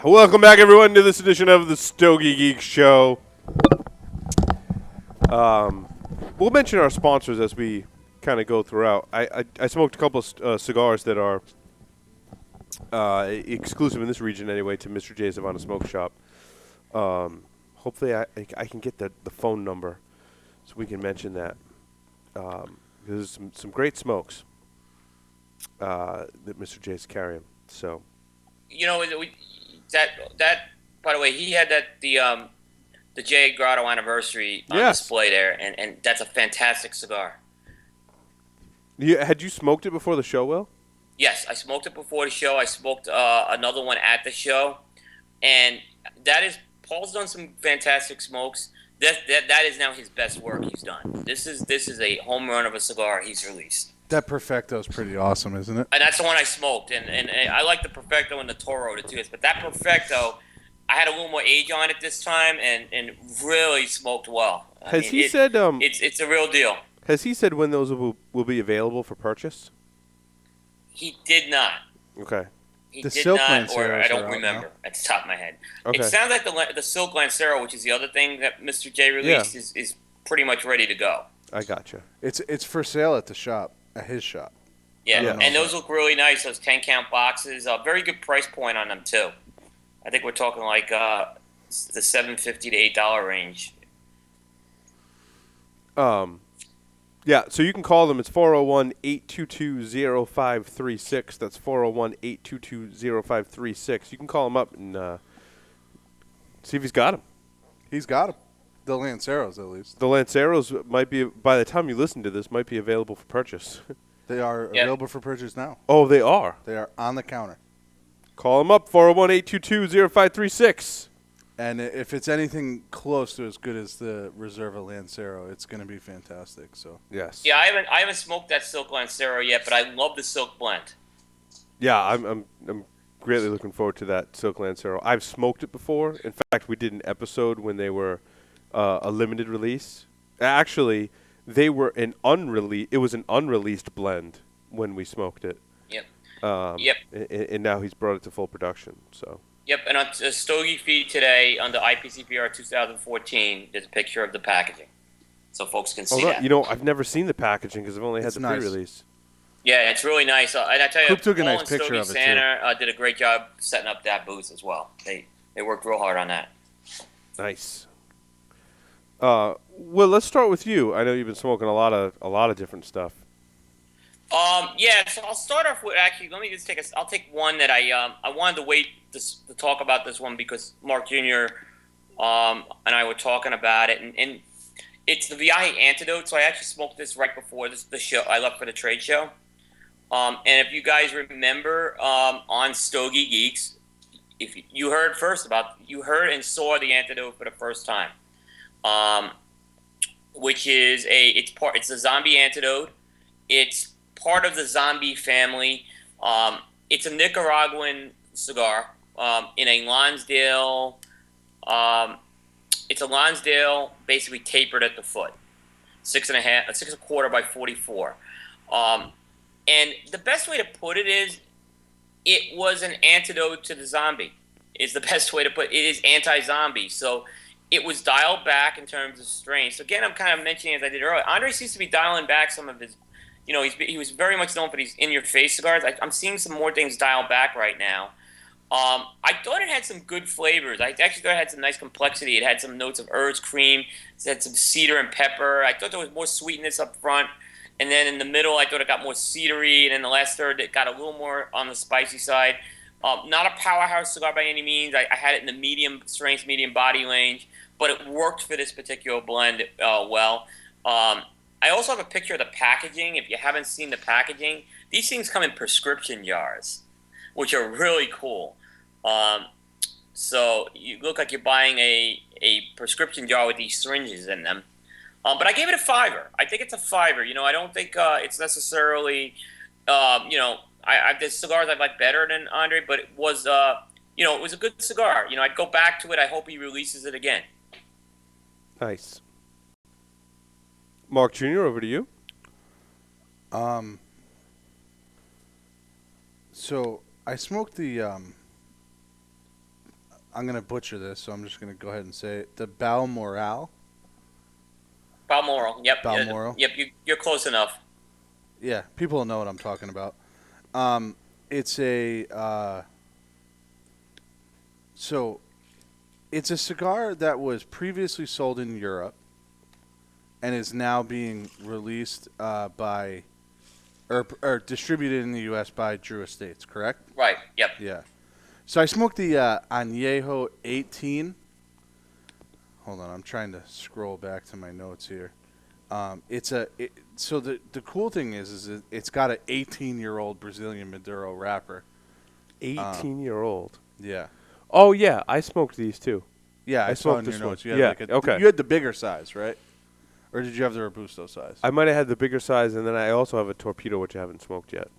Welcome back, everyone, to this edition of the Stogie Geek Show. We'll mention our sponsors as we kind of go throughout. I smoked a couple of cigars that are exclusive in this region anyway to Mr. J's Havana Smoke Shop. Hopefully I can get the phone number so we can mention that. There's some great smokes that Mr. J's carrying. So, you know, that by the way, he had the J. Grotto anniversary on display there, and that's a fantastic cigar. Had you smoked it before the show, Will? Yes, I smoked it before the show. I smoked another one at the show, and Paul's done some fantastic smokes. That is now his best work he's done. This is a home run of a cigar he's released. That Perfecto is pretty awesome, isn't it? And that's the one I smoked, and I like the Perfecto and the Toro the two. But that Perfecto, I had a little more age on it this time, and really smoked well. He said it's a real deal? Has he said when those will be available for purchase? He did not. Okay. He the did Silk not, Lancero or I don't are remember out at the top of my head. Okay. It sounds like the Silk Lancero, which is the other thing that Mr. J released, is pretty much ready to go. I gotcha. It's for sale at the shop, at his shop. Yeah, and those look really nice. Those 10-count boxes, very good price point on them too. I think we're talking like the $7.50 to $8 range. Yeah, so you can call them. It's 401-822-0536. That's 401-822-0536. You can call him up and see if he's got them. He's got them. The Lanceros, at least. The Lanceros might be, by the time you listen to this, might be available for purchase. They are available for purchase now. Oh, they are? They are on the counter. Call him up, 401-822-0536. And if it's anything close to as good as the Reserva Lancero, it's going to be fantastic. So yes. Yeah, I haven't smoked that Silk Lancero yet, but I love the Silk Blend. Yeah, I'm greatly looking forward to that Silk Lancero. I've smoked it before. In fact, we did an episode when they were a limited release. Actually, they were it was an unreleased blend when we smoked it. Yep. Yep. And now he's brought it to full production. So. Yep, and on the Stogie feed today under IPCPR 2014, there's a picture of the packaging, so folks can see that. You know, I've never seen the packaging because I've only had the pre-release. Yeah, it's really nice. And I tell you, Coop took a Paul nice and picture Stogie of it, Santa did a great job setting up that booth as well. They worked real hard on that. Nice. Well, let's start with you. I know you've been smoking a lot of different stuff. Yeah, so I'll start off with let me just I'll take one that I wanted to wait to talk about this one because Mark Jr. And I were talking about it, and it's the Viaje Antidote. So I actually smoked this right before the show. I left for the trade show. And if you guys remember on Stogie Geeks, if you heard and saw the antidote for the first time, which is it's a zombie antidote. It's part of the zombie family. It's a Nicaraguan cigar in a Lonsdale. It's a Lonsdale, basically tapered at the foot, 6.25 by 44. And the best way to put it is, it was an antidote to the zombie. Is the best way to put it. It is anti-zombie, so it was dialed back in terms of strain. So again, I'm kind of mentioning as I did earlier. Andre seems to be dialing back some of his. You know, he was very much known for these in-your-face cigars. I'm seeing some more things dialed back right now. I thought it had some good flavors. I actually thought it had some nice complexity. It had some notes of herbs, cream. It had some cedar and pepper. I thought there was more sweetness up front. And then in the middle, I thought it got more cedary. And in the last third, it got a little more on the spicy side. Not a powerhouse cigar by any means. I had it in the medium strength, medium body range. But it worked for this particular blend well. I also have a picture of the packaging. If you haven't seen the packaging, these things come in prescription jars, which are really cool. So you look like you're buying a prescription jar with these syringes in them. But I gave it a 5. I think it's a 5. You know, I don't think it's necessarily, There's cigars I like better than Andre, but it was it was a good cigar. I'd go back to it. I hope he releases it again. Nice. Mark Jr., over to you. So I smoked the I'm gonna butcher this, so I'm just gonna go ahead and say it. The Balmoral. Balmoral. Yep. Balmoral. Yep. You're close enough. Yeah, people know what I'm talking about. It's a so it's a cigar that was previously sold in Europe and is now being released by or distributed in the U.S. by Drew Estates. Correct? Right. Yep. Yeah. So I smoked the Añejo 18. Hold on, I'm trying to scroll back to my notes here. So the cool thing is it's got an 18-year-old Brazilian Maduro wrapper. 18-year-old. Yeah. Oh, yeah. I smoked these, too. Yeah, I saw smoked in your this one. notes. You had Yeah, okay. You had the bigger size, right? Or did you have the Robusto size? I might have had the bigger size, and then I also have a Torpedo, which I haven't smoked yet.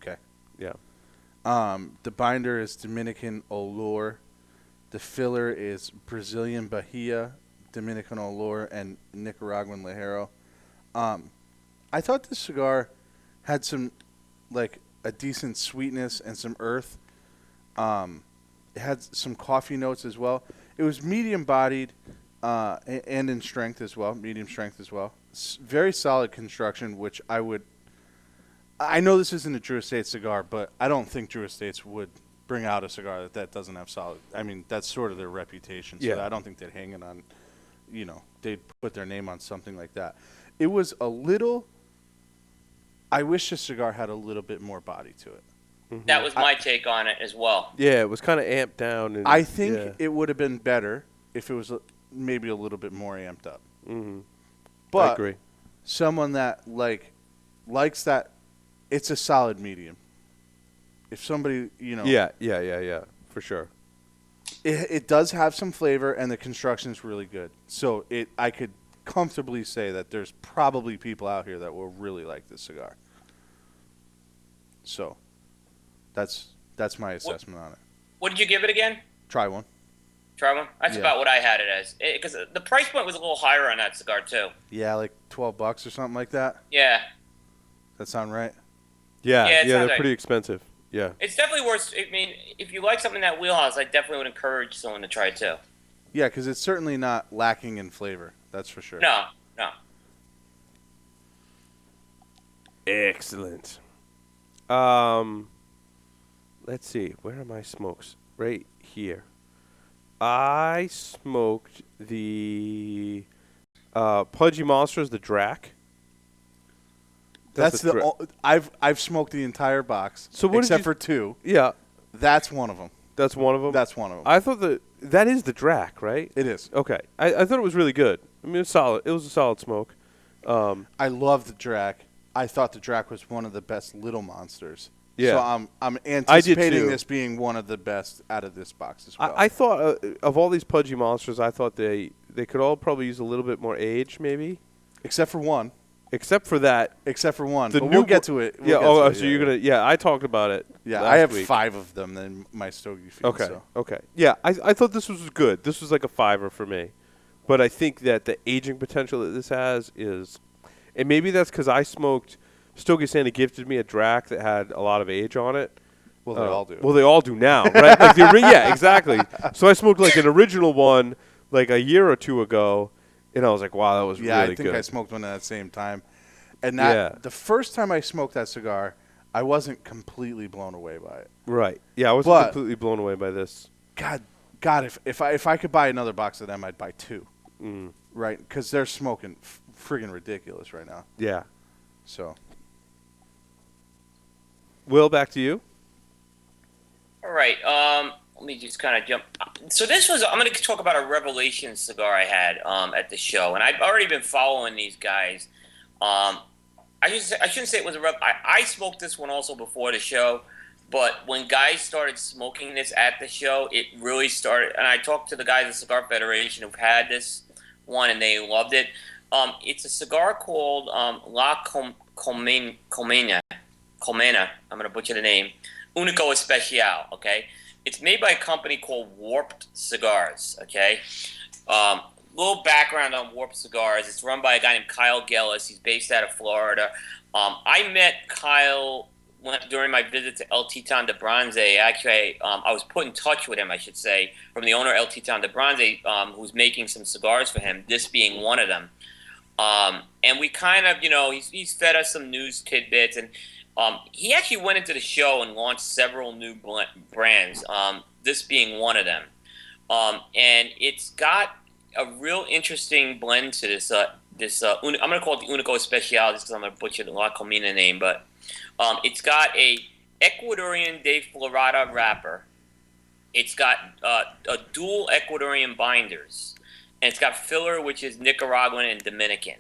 Okay. Yeah. The binder is Dominican Olor. The filler is Brazilian Bahia, Dominican Olor, and Nicaraguan Ligero. I thought this cigar had some, like, a decent sweetness and some earth. It had some coffee notes as well. It was medium-bodied and in strength as well, medium strength as well. Very solid construction, which I know this isn't a Drew Estates cigar, but I don't think Drew Estates would bring out a cigar that doesn't have solid. I mean, that's sort of their reputation. So Yeah. I don't think they'd hang it on, they'd put their name on something like that. It was a little. I wish the cigar had a little bit more body to it. That was my take on it as well. Yeah, it was kind of amped down. And, I think yeah. it would have been better if it was maybe a little bit more amped up. I But agree. someone that likes that, it's a solid medium. If somebody, Yeah, for sure. it does have some flavor and the construction is really good. So I could comfortably say that there's probably people out here that will really like this cigar. So that's my assessment on it. What did you give it again? Try one. Try one. That's Yeah. about what I had it as. Because the price point was a little higher on that cigar too. Yeah, like $12 or something like that. Yeah. That sound right? Yeah, Yeah, it sounds they're like- pretty expensive. Yeah. It's definitely worth. I mean, if you like something in that wheelhouse, I definitely would encourage someone to try it too. Yeah, because it's certainly not lacking in flavor. That's for sure. No. Excellent. Let's see. Where are my smokes? Right here. I smoked the Pudgy Monsters, the Drac. That's the Dra- I've smoked the entire box. So what did except you- for two. Yeah, That's one of them. that's one of them. That's one of them. I thought that is the Drac, right? It is. Okay. I thought it was really good. I mean, it was solid. It was a solid smoke. I love the Drac. I thought the Drac was one of the best little monsters. Yeah. So I'm anticipating too. this being one of the best out of this box as well. I thought of all these Pudgy Monsters, I thought they could all probably use a little bit more age, maybe. Except for one. Except for that. But new we'll get to it. Yeah. So you're gonna. Yeah, I talked about it. Yeah, last I have week. 5 of them in my Stogie field. Okay. So. Okay. Yeah, I thought this was good. This was like a 5er for me, but I think that the aging potential that this has is, and maybe that's because I smoked. Stogie Santa gifted me a Drac that had a lot of age on it. Well, they all do. Well, they all do now, right? Like yeah, exactly. So I smoked like an original one like a year or two ago, and I was like, wow, that was yeah, really I think good. I smoked one at the same time. And the first time I smoked that cigar, I wasn't completely blown away by it. Right. Yeah, I wasn't But- completely blown away by this. God, if I could buy another box of them, I'd buy 2. Right? Because they're smoking friggin' ridiculous right now. Yeah. So Will, back to you. All right. Let me just kind of jump. So I'm going to talk about a Revelation cigar I had at the show, and I've already been following these guys. I shouldn't say it was a Rev. I smoked this one also before the show, but when guys started smoking this at the show, it really started. And I talked to the guys at Cigar Federation who've had this one, and they loved it. It's a cigar called La Colmena. Colmena. I'm going to butcher the name. Unico Especial, okay? It's made by a company called Warped Cigars, okay? Little background on Warped Cigars. It's run by a guy named Kyle Gellis. He's based out of Florida. I met Kyle during my visit to El Titan de Bronze. Actually, I was put in touch with him, I should say, from the owner El Titan de Bronze, who's making some cigars for him, this being one of them. And we kind of, he's fed us some news tidbits, and he actually went into the show and launched several new brands, this being one of them. And it's got a real interesting blend to this. I'm going to call it the Unico Especial just because I'm going to butcher the La Comina name, but it's got a Ecuadorian de Florada wrapper. It's got a dual Ecuadorian binders, and it's got filler, which is Nicaraguan and Dominican.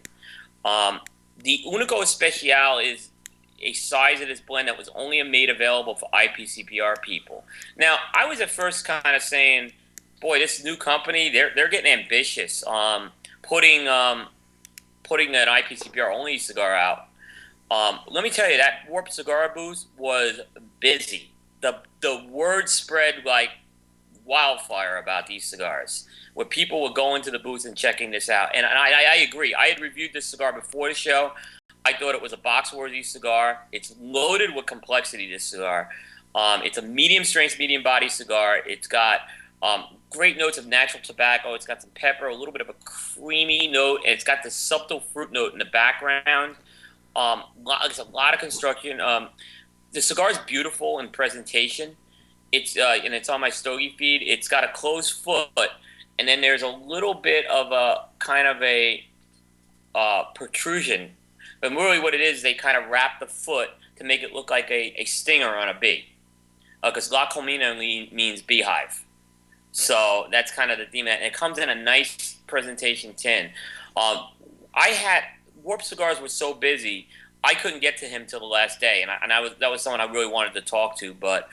The Unico Especial is a size of this blend that was only made available for IPCPR people. Now, I was at first kind of saying, boy, this new company, they're getting ambitious, putting an IPCPR only cigar out. Let me tell you, that Warped Cigar booth was busy. The word spread like wildfire about these cigars, where people were going to the booth and checking this out. And I agree. I had reviewed this cigar before the show. I thought it was a box-worthy cigar. It's loaded with complexity, this cigar. It's a medium-strength, medium-body cigar. It's got great notes of natural tobacco. It's got some pepper, a little bit of a creamy note, and it's got this subtle fruit note in the background. It's a lot of construction. The cigar is beautiful in presentation. And it's on my Stogie feed. It's got a closed foot, and then there's a little bit of a kind of a protrusion. But really what it is, they kind of wrap the foot to make it look like a stinger on a bee. Because La Colmena means beehive. So that's kind of the theme. And it comes in a nice presentation tin. Warped Cigars was so busy, I couldn't get to him till the last day. And that was someone I really wanted to talk to. But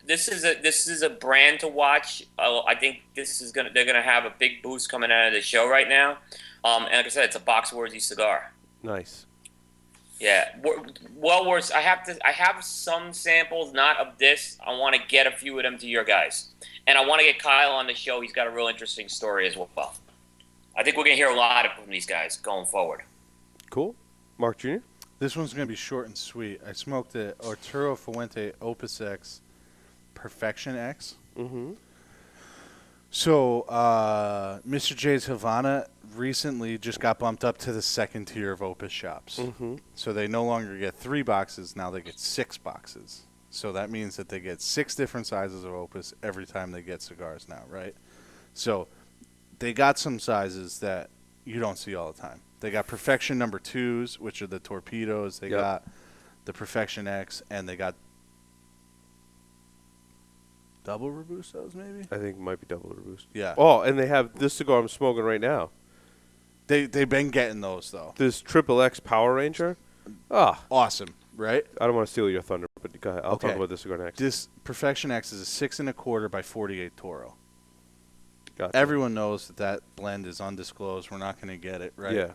this is a brand to watch. I think they're gonna have a big boost coming out of the show right now. And like I said, it's a box-worthy cigar. Nice. Yeah. Well worth. I have some samples, not of this. I want to get a few of them to your guys, and I want to get Kyle on the show. He's got a real interesting story as well. I think we're gonna hear a lot from these guys going forward. Cool. Mark Jr.? This one's going to be short and sweet. I smoked the Arturo Fuente Opus X Perfection X. Mm-hmm. So, Mr. J's Havana recently just got bumped up to the second tier of Opus shops. Mm-hmm. So they no longer get 3 boxes, now they get 6 boxes. So that means that they get 6 different sizes of Opus every time they get cigars now, right? So they got some sizes that you don't see all the time. They got Perfection number 2s, which are the torpedoes. They got the Perfection X, and they got double Robustos, maybe? I think it might be double Robusto. Yeah. Oh, and they have this cigar I'm smoking right now. They've been getting those, though. This Triple X Power Ranger. Ah. Awesome, right? I don't want to steal your thunder, but go ahead. I'll Okay. talk about this cigar next. This Perfection X is a 6 1/4 by 48 Toro. Gotcha. Everyone knows that blend is undisclosed. We're not going to get it, right? Yeah.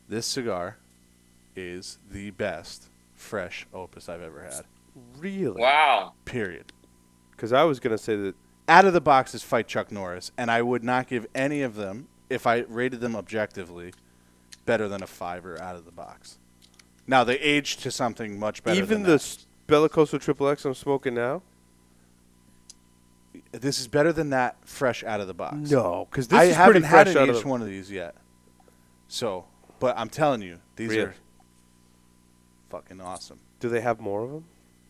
This cigar is the best fresh Opus I've ever had. Really? Wow. Period. Because I was going to say that. Out of the box is Fight Chuck Norris, and I would not give any of them, if I rated them objectively, better than a 5 out of the box. Now, they age to something much better Even than the that. Bellicoso Triple X I'm smoking now? This is better than that fresh out of the box. No, because this I is haven't pretty had fresh an out of each the. one of these yet. So, but I'm telling you, these Really? are fucking awesome. Do they have more of them?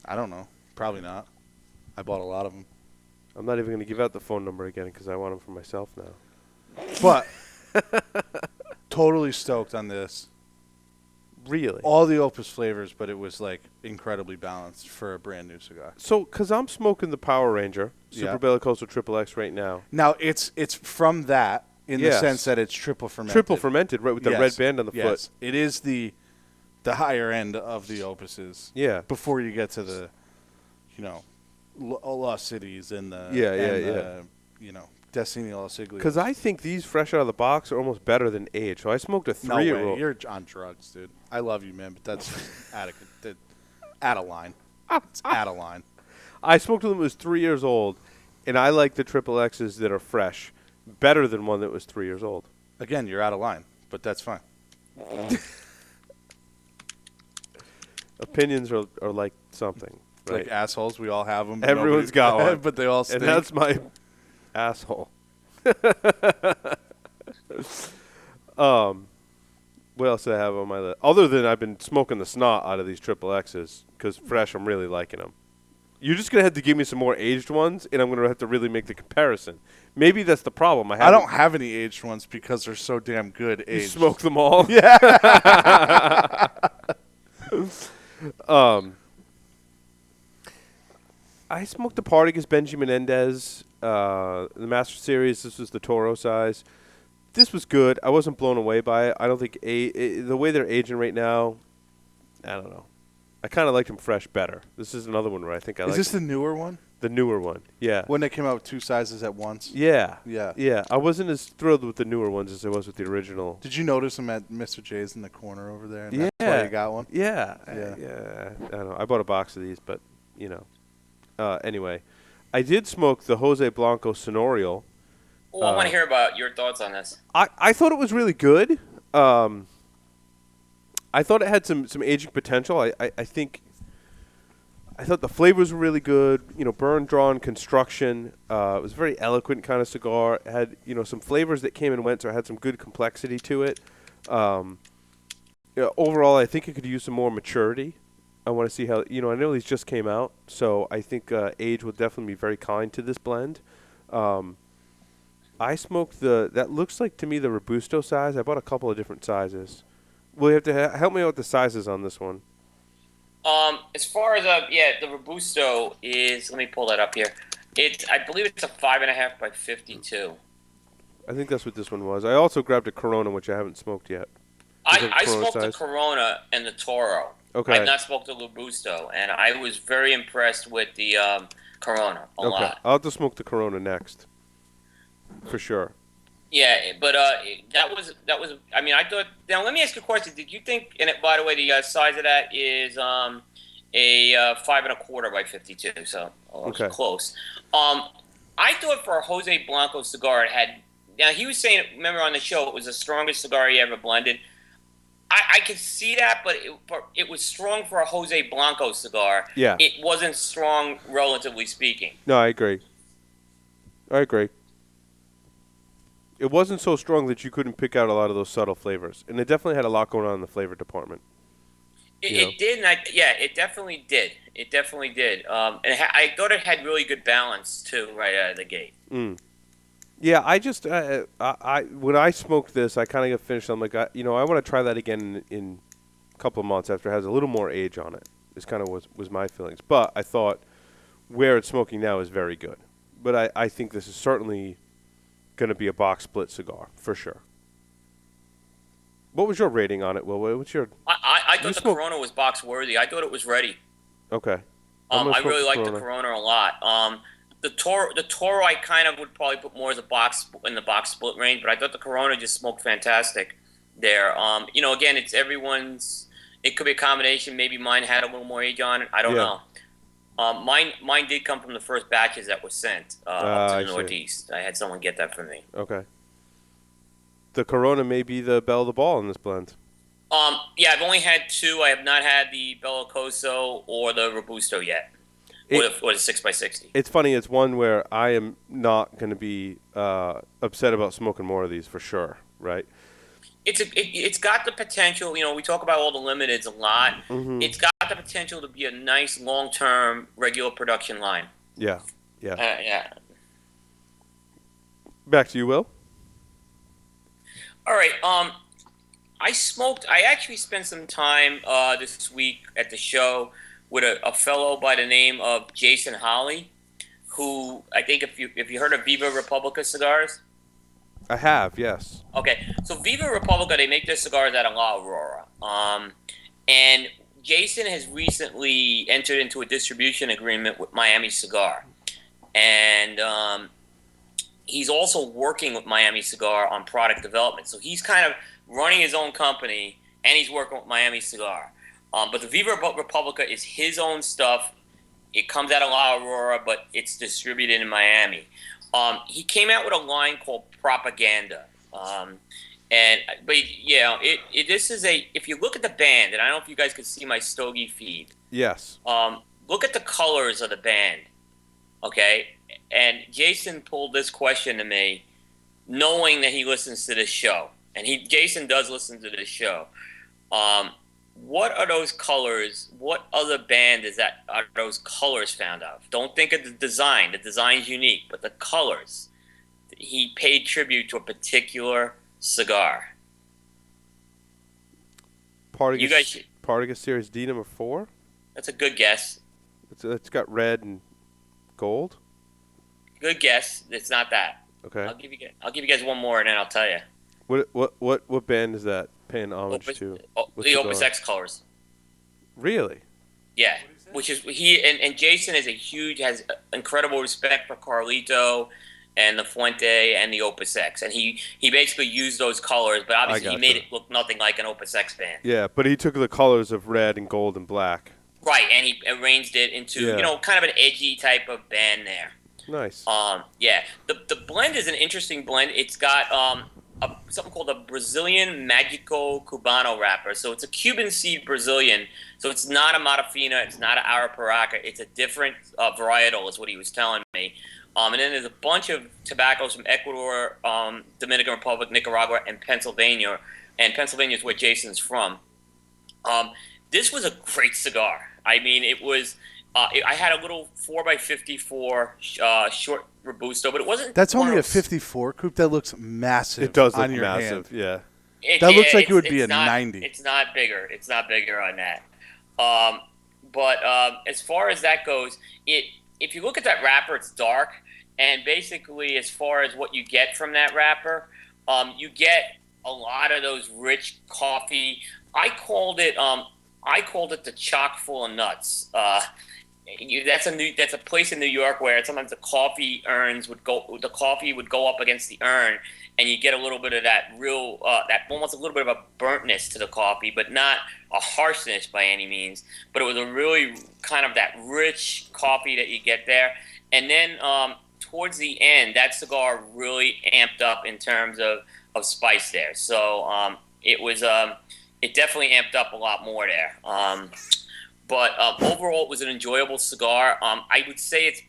I don't know. Probably not. I bought a lot of them. I'm not even going to give out the phone number again because I want them for myself now. But totally stoked on this. Really? All the Opus flavors, but it was like incredibly balanced for a brand new cigar. So, because I'm smoking the Power Ranger Super Yeah. Bellicoso Triple X right now. Now it's from that in the Yes. sense that it's triple fermented. Triple fermented, right, with the Yes. red band on the Yes. foot. It is the higher end of the Opuses. Yeah. Before you get to the, Lost Cities and the Destiny Los Iglios. Because I think these fresh out of the box are almost better than aged. So I smoked a No way. 3-year-old. You're on drugs, dude. I love you, man, but that's adequate. Out of line. It's out of line. I smoked one that was 3 years old, and I like the triple X's that are fresh better than one that was 3 years old. Again, you're out of line, but that's fine. Opinions are like something, right? Like assholes, we all have them. Everyone's got one. But they all stink. And that's my asshole. What else do I have on my list? Other than I've been smoking the snot out of these triple X's, because fresh, I'm really liking them. You're just going to have to give me some more aged ones, and I'm going to have to really make the comparison. Maybe that's the problem. I don't have any aged ones because they're so damn good You aged. smoke them all? Yeah. I smoked the Partagas Benji Menendez, the Master Series. This was the Toro size. This was good. I wasn't blown away by it. I don't think the way they're aging right now, I don't know. I kind of liked them fresh better. This is another one where I think I like Is this the newer one? the newer one. Yeah. When they came out with two sizes at once? Yeah. Yeah. Yeah. I wasn't as thrilled with the newer ones as I was with the original. Did you notice them at Mr. J's in the corner over there? And Yeah. That's why you got one? Yeah. Yeah. Yeah. I don't know. I bought a box of these, but, you know. Anyway, I did smoke the Jose Blanco Sonorial. Well, I want to hear about your thoughts on this. I thought it was really good. I thought it had some aging potential. I thought the flavors were really good. You know, burn, drawn, construction. It was a very eloquent kind of cigar. It had, you know, some flavors that came and went, so it had some good complexity to it. Overall, I think it could use some more maturity. I want to see how, you know, I know these just came out, so I think age will definitely be very kind to this blend. I smoked that looks like to me the Robusto size. I bought a couple of different sizes. Will you have to help me out with the sizes on this one? As far as the Robusto is, let me pull that up here. I believe it's a 5.5 by 52. I think that's what this one was. I also grabbed a Corona, which I haven't smoked yet. I Corona smoked size? the Corona and the Toro. Okay. I've not smoked the Robusto, and I was very impressed with the Corona a lot. I'll have to smoke the Corona next, for sure. Yeah, but that was. I mean, I thought. Now, let me ask you a question. Did you think? And by the way, the size of that is a 5.25 by 52. So Okay. close. I thought for a Jose Blanco cigar, it had. Now he was saying, remember on the show, it was the strongest cigar he ever blended. I could see that, but it was strong for a Jose Blanco cigar. Yeah. It wasn't strong, relatively speaking. No, I agree. It wasn't so strong that you couldn't pick out a lot of those subtle flavors, and it definitely had a lot going on in the flavor department. It did, and it definitely did. It definitely did. And I thought it had really good balance too, right out of the gate. Yeah, I just when I smoked this, I kind of got finished. I'm like, I want to try that again in a couple of months after it has a little more age on it. This kind of was my feelings. But I thought where it's smoking now is very good. But I think this is certainly going to be a box split cigar for sure. What was your rating on it, Will? What's your? I thought the smoked- Corona was box worthy. I thought it was ready. Okay. I'm gonna I smoke really the liked the Corona. Corona a lot. The Toro, I kind of would probably put more as a box in the box split range, but I thought the Corona just smoked fantastic there. Again, it's everyone's. It could be a combination. Maybe mine had a little more age on it. I don't know. Mine did come from the first batches that were sent up to I the see. Northeast. I had someone get that for me. Okay. The Corona may be the belle of the ball in this blend. Yeah, I've only had two. I have not had the Bellicoso or the Robusto yet, or the 6x60. It's funny. It's one where I am not going to be upset about smoking more of these for sure, right? It's got the potential. We talk about all the limiteds a lot. Mm-hmm. It's got the potential to be a nice long-term regular production line. Yeah. Yeah. Back to you, Will. All right. I actually spent some time this week at the show with a fellow by the name of Jason Holly, who I think if you heard of Viva Republica cigars. I have, yes. Okay, so Viva Republica, they make their cigars out of La Aurora. And Jason has recently entered into a distribution agreement with Miami Cigar. And he's also working with Miami Cigar on product development. So he's kind of running his own company, and he's working with Miami Cigar. But the Viva Republica is his own stuff. It comes out of La Aurora, but it's distributed in Miami. He came out with a line called Propaganda. But yeah, this is a. If you look at the band, and I don't know if you guys could see my Stogie feed. Yes. Look at the colors of the band, okay? And Jason pulled this question to me, knowing that he listens to this show, and Jason does listen to this show. What are those colors? What other band are those colors found of? Don't think of the design. The design's unique, but the colors. He paid tribute to a particular cigar. Partagas, You guys should- Partagas Series D number 4. That's a good guess. It's got red and gold. Good guess. It's not that. Okay. I'll give you guys one more, and then I'll tell you. What band is that paying homage to? What The cigar? Opus X colors. Really? Yeah, which is and Jason has incredible respect for Carlito and the Fuente and the Opus X, and he basically used those colors, but obviously he made it look nothing like an Opus X band. Yeah, but he took the colors of red and gold and black. Right, and he arranged it into kind of an edgy type of band there. Nice. Yeah, the blend is an interesting blend. It's got something called a Brazilian Magico Cubano wrapper. So it's a Cuban seed Brazilian. So it's not a Matafina. It's not an Arapiraca. It's a different varietal is what he was telling me. And then there's a bunch of tobaccos from Ecuador, Dominican Republic, Nicaragua, and Pennsylvania. And Pennsylvania is where Jason's from. This was a great cigar. I mean, it was... I had a little 4x54 short Robusto, but it wasn't... That's only a 54 coupe. That looks massive. It does on look your massive, hand. yeah. That looks like it would be a not, 90. It's not bigger. It's not bigger on that. But as far as that goes, if you look at that wrapper, it's dark. And basically, as far as what you get from that wrapper, you get a lot of those rich coffee. I called it the chock full of nuts. That's a place in New York where sometimes the coffee would go up against the urn, and you get a little bit of that that almost a little bit of a burntness to the coffee, but not a harshness by any means. But it was a really kind of that rich coffee that you get there, and then towards the end, that cigar really amped up in terms of spice there. So it definitely amped up a lot more there. But overall, it was an enjoyable cigar. I would say it's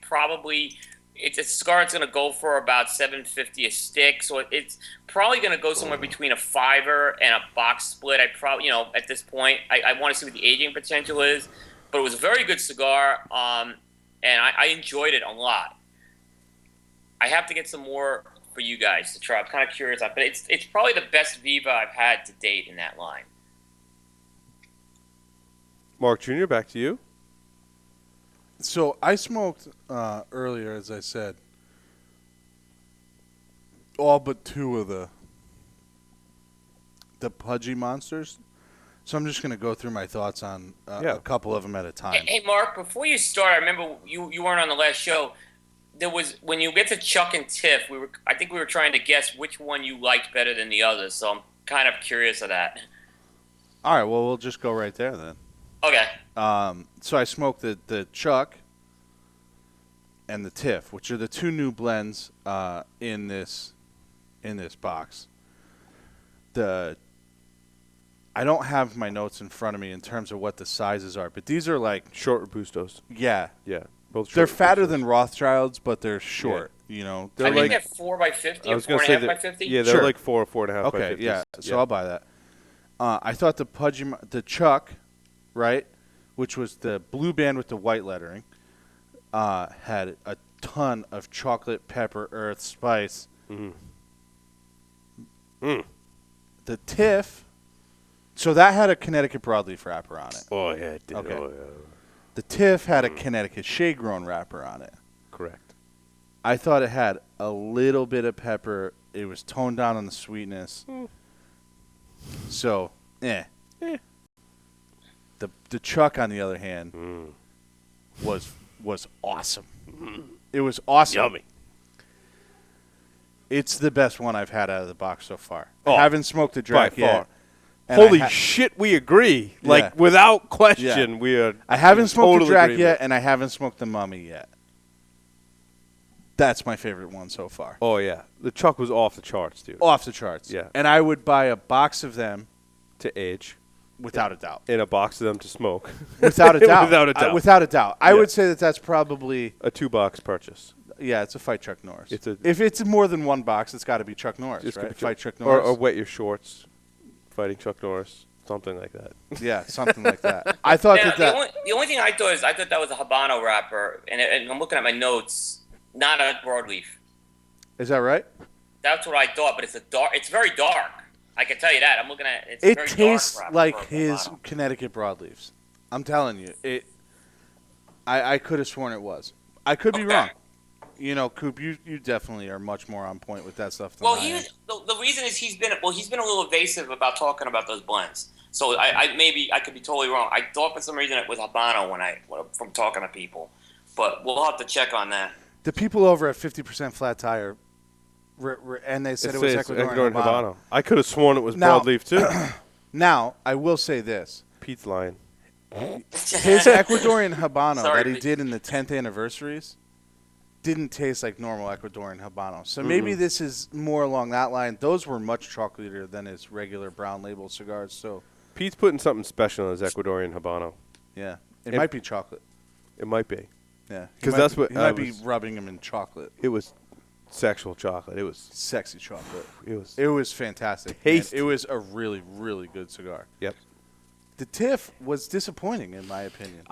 a cigar that's going to go for about $7.50 a stick. So it's probably going to go somewhere between a $5 and a box split. I probably, at this point, I want to see what the aging potential is. But it was a very good cigar, and I enjoyed it a lot. I have to get some more for you guys to try. I'm kind of curious, but it's probably the best Viva I've had to date in that line. Mark Jr., back to you. So I smoked earlier, as I said, all but 2 of the Pudgy Monsters. So I'm just going to go through my thoughts on a couple of them at a time. Hey, Mark, before you start, I remember you weren't on the last show. There was, when you get to Chuck and Tiff, I think we were trying to guess which one you liked better than the others. So I'm kind of curious of that. All right, well, we'll just go right there then. Okay. So I smoked the Chuck and the Tiff, which are the 2 new blends in this box. I don't have my notes in front of me in terms of what the sizes are, but these are like Short Robustos. yeah, Both short they're fatter Robustos. than Rothschilds, but they're short. They're I think like they're 4x50 I or was going to say 4.5 by 50. Yeah, they're Sure. like 4 or 4.5 by Okay, 50. yeah, so I'll buy that. I thought the Chuck, right, which was the blue band with the white lettering, had a ton of chocolate, pepper, earth, spice. The Tiff, so that had a Connecticut broadleaf wrapper on it. Oh, yeah, it did. Okay. Oh, yeah. The Tiff had a Connecticut shade grown wrapper on it. Correct. I thought it had a little bit of pepper. It was toned down on the sweetness. So, The Chuck, on the other hand, was awesome. It was awesome. Yummy. It's the best one I've had out of the box so far. Oh, I haven't smoked a Drac by yet. far. And Holy shit, we agree. Like, Yeah. without question, we are. I haven't smoked total the Drac agreement. yet, and I haven't smoked the Mummy yet. That's my favorite one so far. Oh, yeah. The Chuck was off the charts, dude. Off the charts. Yeah. And I would buy a box of them To age. without a doubt. In a box of them to smoke. Without a doubt. Without a doubt. Without a doubt. I Yeah. would say that that's probably, A 2-box purchase. yeah, it's a Fight Chuck Norris. It's a- if it's more than one box, it's got to be Chuck Norris, It's gonna right? be Fight Chuck Or Norris. Wet Your Shorts. Fighting Chuck Norris. Something like that. Yeah, something like that. I thought Now, that. the only thing I thought that was a Habano wrapper, and I'm looking at my notes, not a broadleaf. Is that right? That's what I thought, but it's very dark. I can tell you that. I'm looking at it's It very dark tastes wrapper like for a his Habano. Connecticut broadleaves. I'm telling you, it. I could have sworn it was. I could be Okay. wrong. You know, Coop, you definitely are much more on point with that stuff than Well, I am. the reason is he's been a little evasive about talking about those blends. So I could be totally wrong. I thought for some reason it was Habano from talking to people, but we'll have to check on that. The people over at 50% Flat Tire, and they said it was Ecuadorian Habano. I could have sworn it was Now- broadleaf, too. Now, I will say this. Pete's lying. His Ecuadorian Habano Sorry, that he Pete. did in the 10th anniversaries didn't taste like normal Ecuadorian Habano. So maybe this is more along that line. Those were much chocolatier than his regular brown label cigars. So, Pete's putting something special in his Ecuadorian Habano. yeah, it It- might be chocolate. It might be. Yeah, 'Cause that's what he I might be was- rubbing them in chocolate, It was sexual chocolate. It was. sexy chocolate. It was. It was fantastic. man. Tasty. It was a really, really good cigar. Yep. The Tiff was disappointing in my opinion.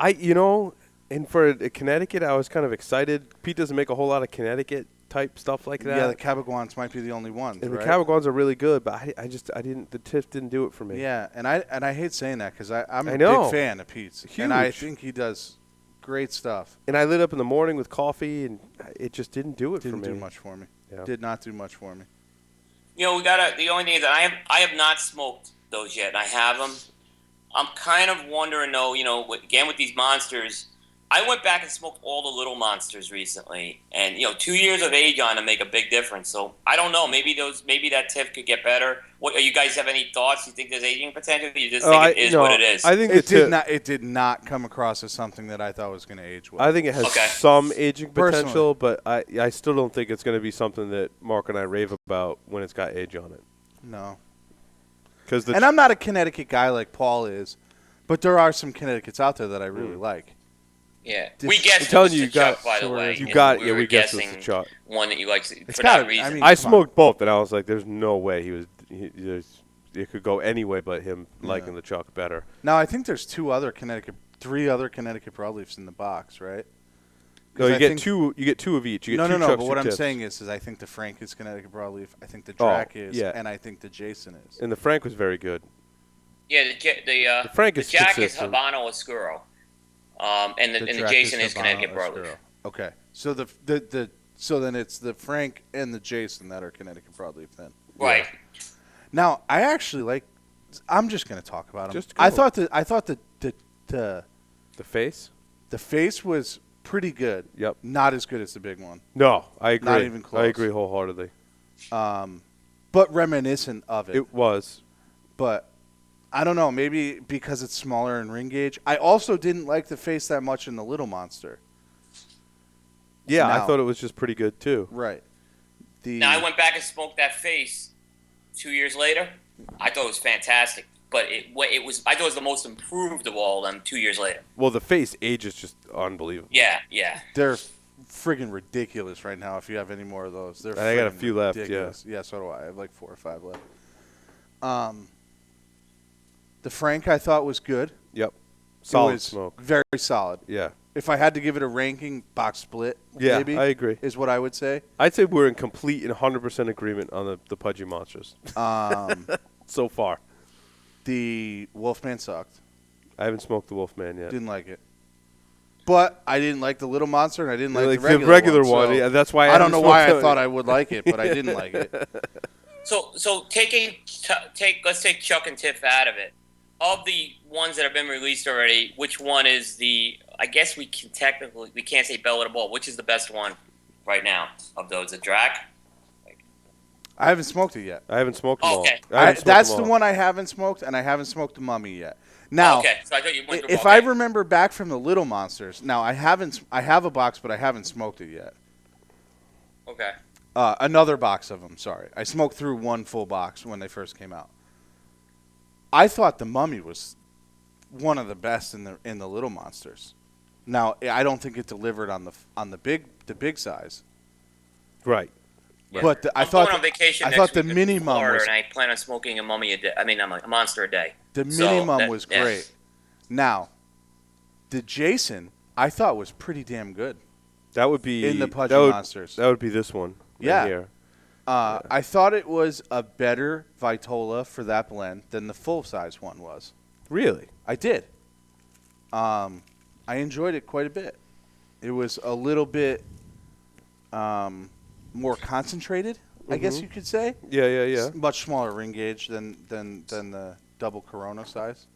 And for Connecticut, I was kind of excited. Pete doesn't make a whole lot of Connecticut type stuff like that. Yeah, the Cabaguans might be the only ones. and right? the Cabaguans are really good, but I didn't. The Tiff didn't do it for me. Yeah, and I hate saying that because I'm a I know. big fan of Pete's, and I Huge. think he does great stuff. And I lit up in the morning with coffee, and it just didn't do it Didn't for me. do much for me. Yeah. Did not do much for me. The only thing is that I have not smoked those yet. I have them. I'm kind of wondering though, again with these monsters, I went back and smoked all the little monsters recently, and 2 years of age on them make a big difference. So I don't know, maybe that tip could get better. What you guys have any thoughts? You think there's aging potential? You just think it is what it is? I think It did not come across as something that I thought was going to age well. I think it has Okay. some aging Personally. potential, but I still don't think it's going to be something that Mark and I rave about when it's got age on it. No. Because And I'm not a Connecticut guy like Paul is, but there are some Connecticut's out there that I really like. Yeah, Dis- we I'm guessed telling it you, was you the Chuck, got- by the sure way. is. you and got we were we guessed it was guessing the Chuck. one that you like for It's that gotta- reason. I mean- I come on. smoked both, and I was like, "There's no way it could go any way but him liking the Chuck better." Now I think there's three other Connecticut broadleafs in the box, right? No, 'Cause you I get think- two. You get two of each. You get No, two no. Chucks, But what two I'm tips. saying is I think the Frank is Connecticut broadleaf. I think the Oh, Drac is, yeah. and I think the Jason is. And the Frank was very good. Yeah, the Frank the is Jack consistent. is Habano Oscuro, and the Drac Jason is Habano Connecticut Oscuro. broadleaf. Okay, so so then it's the Frank and the Jason that are Connecticut broadleaf then. Right. Now I actually like. I'm just going to talk about them. Just I go. thought the The face. face was pretty good. Yep. Not as good as the big one, No, I agree. Not even close. I agree wholeheartedly. but reminiscent of it. It was. But I don't know. Maybe because it's smaller in ring gauge. I also didn't like the face that much in the Little Monster. Yeah, I Now- thought it was just pretty good too. Right. Now I went back and smoked that face 2 years later. I thought it was fantastic, but I thought it was the most improved of all of them 2 years later. Well, the face age is just unbelievable. Yeah. They're friggin' ridiculous right now. If you have any more of those, they're. I got a friggin' few left, yeah. ridiculous. Yeah, so do I. I have like 4 or 5 left. The Frank I thought was good. Yep. It Solid was smoke. Very solid. Yeah. If I had to give it a ranking, box split. Yeah, maybe, I agree. Is what I would say. I'd say we're in complete and 100% agreement on the Pudgy Monsters so far. The Wolfman sucked. I haven't smoked the Wolfman yet. Didn't like it. But I didn't like the Little Monster, and I didn't like Like the regular one. so yeah, that's why I don't haven't know why I smoked thought it. I would like it, but I didn't like it. So let's take Chuck and Tiff out of it. Of the ones that have been released already, which one is I guess we can't say Bell of the Ball. Which is the best one right now of those? The Drac? I haven't smoked it yet. I haven't smoked them Oh, all. okay. I haven't smoked That's them the all. one I haven't smoked, and I haven't smoked the Mummy yet. Now, Okay, so I thought you went through if both. I Okay. remember back from the Little Monsters, now I have a box, but I haven't smoked it yet. Okay. Another box of them. Sorry, I smoked through one full box when they first came out. I thought the Mummy was one of the best in the Little Monsters. Now I don't think it delivered on the big size, Right. Yeah. but I I'm thought going on vacation I next thought the week to mini mum Florida, was and I plan on smoking a mummy a day. I mean, I'm a monster a day. the So mini mum that- was yeah. great. Now, the Jason I thought was pretty damn good. That would be In the Pudgy that would, Monsters. That would be this one. Right Yeah. Here. I thought it was a better Vitola for that blend than the full size one was. Really? I did. I enjoyed it quite a bit. It was a little bit more concentrated, I guess you could say. Yeah. Yeah. Yeah. Much smaller ring gauge than the double Corona size.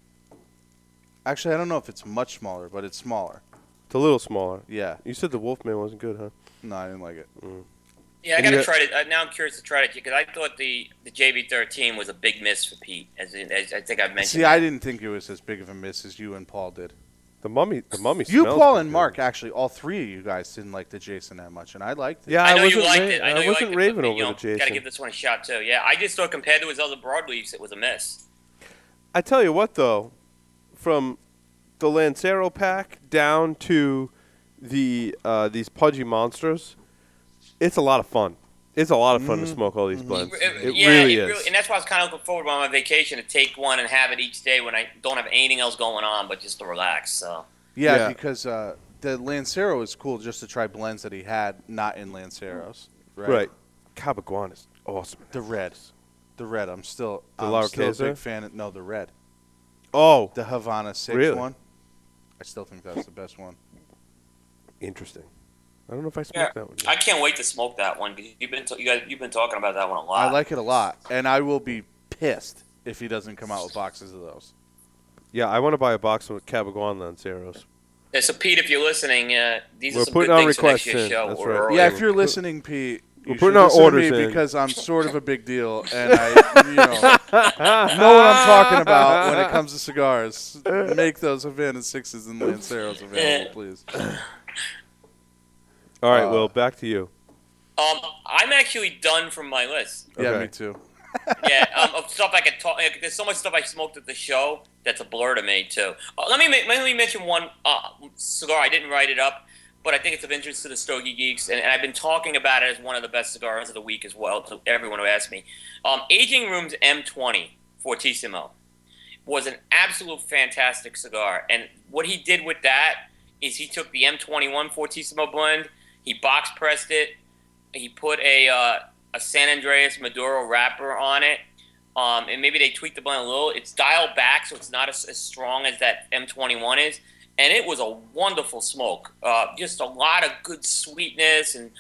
Actually, I don't know if it's much smaller, but it's smaller. It's a little smaller. Yeah. You said the Wolfman wasn't good, huh? No, I didn't like it. Yeah, I And gotta you- try it. Now I'm curious to try it because I thought the JB13 was a big miss for Pete, as I think I've mentioned. See, I didn't think it was as big of a miss as you and Paul did. The mummy. You, smells Paul, pretty and good. Mark, actually, all three of you guys didn't like the Jason that much, and I liked it. Yeah, I know wasn't you liked ra- it. I know I you wasn't liked raving it, over but, the Jason. Gotta give this one a shot too. Yeah, I just thought compared to his other broadleafs, it was a miss. I tell you what, though, from the Lancero pack down to the these Pudgy Monsters, it's a lot of fun. It's a lot of fun to smoke all these blends. It Yeah, really is. and that's why I was kind of looking forward on my vacation to take one and have it each day when I don't have anything else going on, but just to relax. So Yeah, Yeah. because the Lancero is cool just to try blends that he had not in Lanceros. Right. Right. Cabaguan is awesome. The red. I'm still a Larquesa? big fan of, no, the red. Oh, The Havana 6 Really? one. I still think that's the best one. interesting. I don't know if I yeah, smoked that one. I can't wait to smoke that one because you've been talking about that one a lot. I like it a lot, and I will be pissed if he doesn't come out with boxes of those. Yeah, I want to buy a box with Cabaguan Lanceros. Yeah, so Pete, if you're listening, these We're are some putting good our things for next requests year's in. show. That's or right. earlier. Yeah, if you're listening, Pete, you We're should putting our listen to orders me in. because I'm sort of a big deal, and I, know what I'm talking about when it comes to cigars. Make those Havana 6s and Lanceros available, please. All right, Will, back to you. I'm actually done from my list. Yeah, Okay. me too. Yeah, of stuff I could talk. There's so much stuff I smoked at the show that's a blur to me too. Let me mention one cigar. I didn't write it up, but I think it's of interest to the Stogie Geeks, and I've been talking about it as one of the best cigars of the week as well to everyone who asked me. Aging Room's M20 Fortissimo was an absolute fantastic cigar, and what he did with that is he took the M21 Fortissimo blend, he box pressed it, he put a San Andreas Maduro wrapper on it, and maybe they tweaked the blend a little. It's dialed back, so it's not as strong as that M21 is, and it was a wonderful smoke. Just a lot of good sweetness and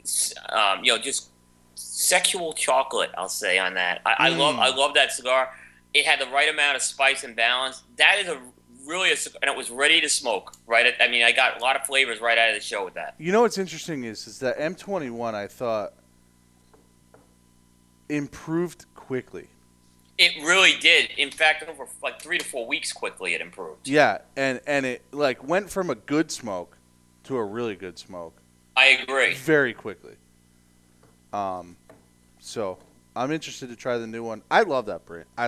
just sexual chocolate. I'll say on that. I love that cigar. It had the right amount of spice and balance. That is really a cigar, and it was ready to smoke. Right. I got a lot of flavors right out of the show with that. You know what's interesting is that M21 I thought improved quickly. It really did. In fact, over like 3 to 4 weeks, quickly it improved. Yeah, and it like went from a good smoke to a really good smoke I agree. very quickly. So I'm interested to try the new one. I love that brand. I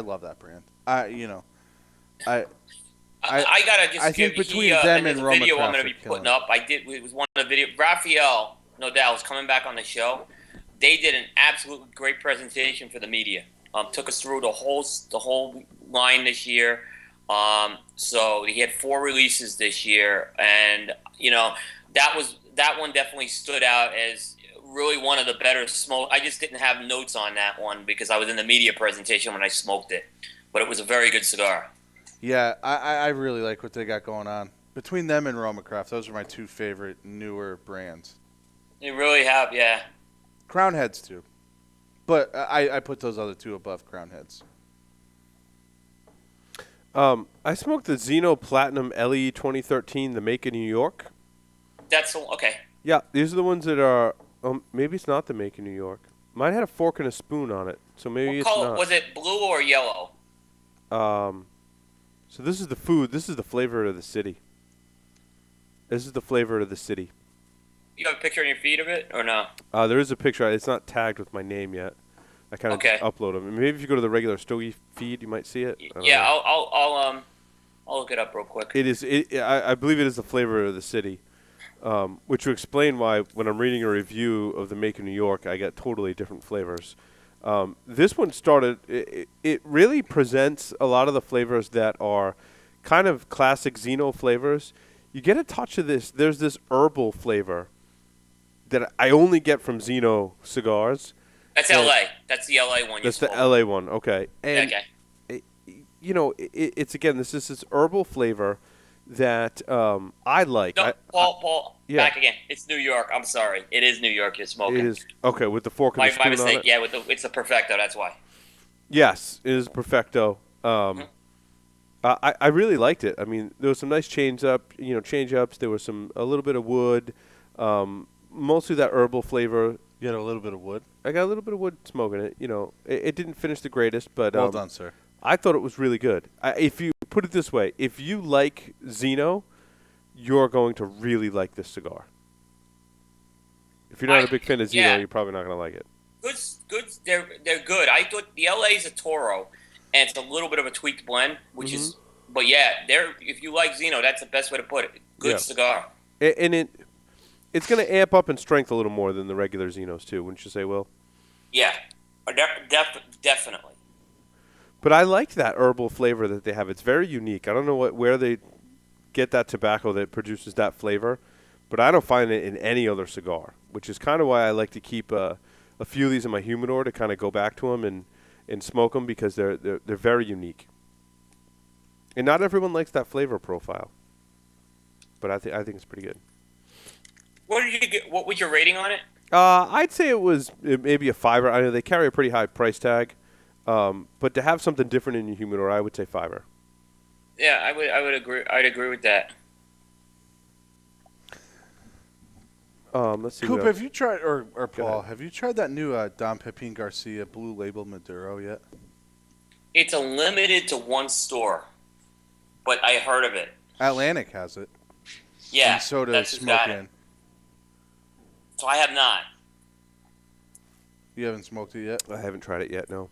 I gotta just I give think between he, them there's and a video Roma I'm gonna Craft be are killing putting up. It was one of the video. Raphael, no doubt, is coming back on the show. They did an absolutely great presentation for the media. Took us through the whole line this year. So he had 4 releases this year, and that one definitely stood out as really one of the better smoke. I just didn't have notes on that one because I was in the media presentation when I smoked it, but it was a very good cigar. Yeah, I really like what they got going on. Between them and Roma Craft, those are my 2 favorite newer brands. You really have, yeah. Crown Heads too. But I put those other 2 above Crown Heads. I smoked the Xeno Platinum LE 2013, the Make in New York. That's okay. Yeah, these are the ones that are. Maybe it's not the Make in New York. Mine had a fork and a spoon on it, so maybe What it's color not. was it? Blue or yellow? So this is the food. This is the flavor of the city. This is the flavor of the city. You have a picture on your feed of it or no? There is a picture. It's not tagged with my name yet. I kind of Okay. just upload them. Maybe if you go to the regular Stogie feed, you might see it. I don't Yeah, know. I'll look it up real quick. It is. I believe it is the flavor of the city, which would explain why when I'm reading a review of the Make in New York, I get totally different flavors. This one started. It really presents a lot of the flavors that are kind of classic Xeno flavors. You get a touch of this. There's this herbal flavor that I only get from Xeno cigars. That's Yeah. L.A. That's the L.A. one. That's you the smoked. LA one. Okay. And Okay. it's again this is this herbal flavor that I like. No, Paul, yeah. back again. It's New York. I'm sorry. It is New York. You're smoking. It is okay with the fork and My the spoon mistake. on it. Yeah, it's a perfecto. That's why. Yes, it is perfecto. I really liked it. I mean, there was some nice change ups. There was a little bit of wood, mostly that herbal flavor. You had a little bit of wood. I got a little bit of wood smoke in it. It didn't finish the greatest, but Well done, sir. I thought it was really good. If you put it this way, if you like Xeno, you're going to really like this cigar. If you're not a big fan of Xeno, yeah. you're probably not going to like it. Good. They're good. I thought the L.A. is a Toro, and it's a little bit of a tweaked blend, which is. But yeah, if you like Xeno, that's the best way to put it. Good Yeah. cigar. And it's going to amp up in strength a little more than the regular Xenos too, wouldn't you say, Will? Yeah, definitely. But I liked that herbal flavor that they have. It's very unique. I don't know where they get that tobacco that produces that flavor, but I don't find it in any other cigar, which is kind of why I like to keep a few of these in my humidor to kind of go back to them and smoke them because they're very unique. And not everyone likes that flavor profile, but I think it's pretty good. What did you get? What was your rating on it? I'd say it was maybe a 5. I know they carry a pretty high price tag, but to have something different in your humidor, I would say 5. Yeah, I would agree. I'd agree with that. Let's see. Coop, what have else. you tried, or Paul, ahead. have you tried that new Don Pepin Garcia Blue Label Maduro yet? It's a limited to one store, but I heard of it. Atlantic has it. Yeah, And so does that's who's got Smoke it. In. So I have not. You haven't smoked it yet? I haven't tried it yet. No.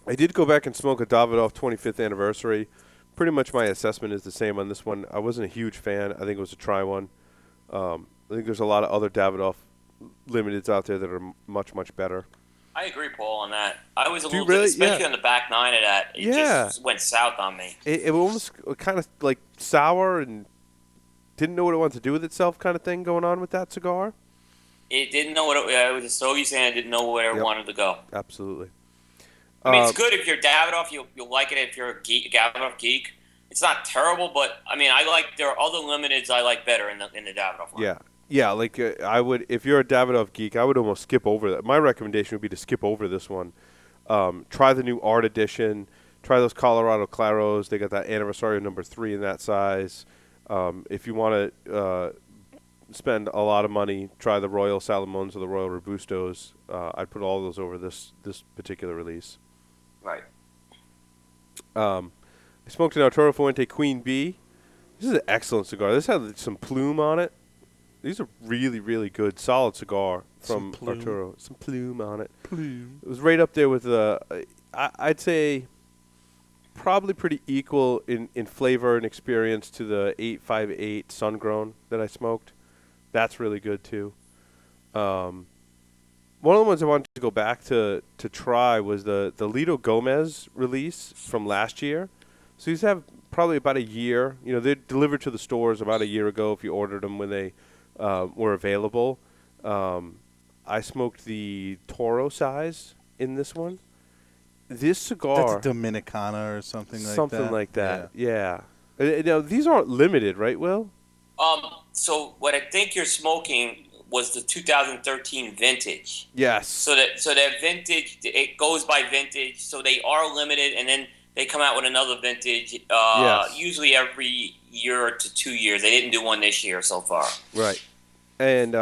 I did go back and smoke a Davidoff 25th anniversary. Pretty much my assessment is the same on this one. I wasn't a huge fan. I think it was a try one. I think there's a lot of other Davidoff limiteds out there that are much, much better. I agree, Paul, on that. I was a Do you little, really? especially Yeah. on the back 9 of that. It Yeah. just went south on me. It almost kind of like sour and didn't know what it wanted to do with itself kind of thing going on with that cigar. It didn't know what it was. A stogie saying it didn't know where it Yep. wanted to go. Absolutely. I mean, it's good if you're Davidoff. You'll like it if you're a geek, Davidoff geek. It's not terrible, but I mean, there are other limiteds I like better in the Davidoff line. Yeah. Yeah, like I would, if you're a Davidoff geek, I would almost skip over that. My recommendation would be to skip over this one. Try the new Art Edition. Try those Colorado Claros. They got that Anniversario number 3 in that size. If you want to spend a lot of money, try the Royal Salamones or the Royal Robustos. I'd put all those over this particular release. Right. I smoked an Arturo Fuente Queen Bee. This is an excellent cigar. This had some plume on it. These are really, really good, solid cigar from Some plume. Arturo. Some plume on it. Plume. It was right up there with I'd say probably pretty equal in flavor and experience to the 858 Sun-Grown that I smoked. That's really good too. One of the ones I wanted to go back to try was the Lido Gomez release from last year. So these have probably about a year. You know, they're delivered to the stores about a year ago if you ordered them when they were available. I smoked the Toro size in this one. This cigar, That's Dominicana or something like that. something like that. Yeah. Now these aren't limited, right, Will? So what I think you're smoking was the 2013 vintage. Yes. So that vintage, it goes by vintage. So they are limited, and then they come out with another vintage. Yes. Usually every year to 2 years. They didn't do one this year so far. Right. And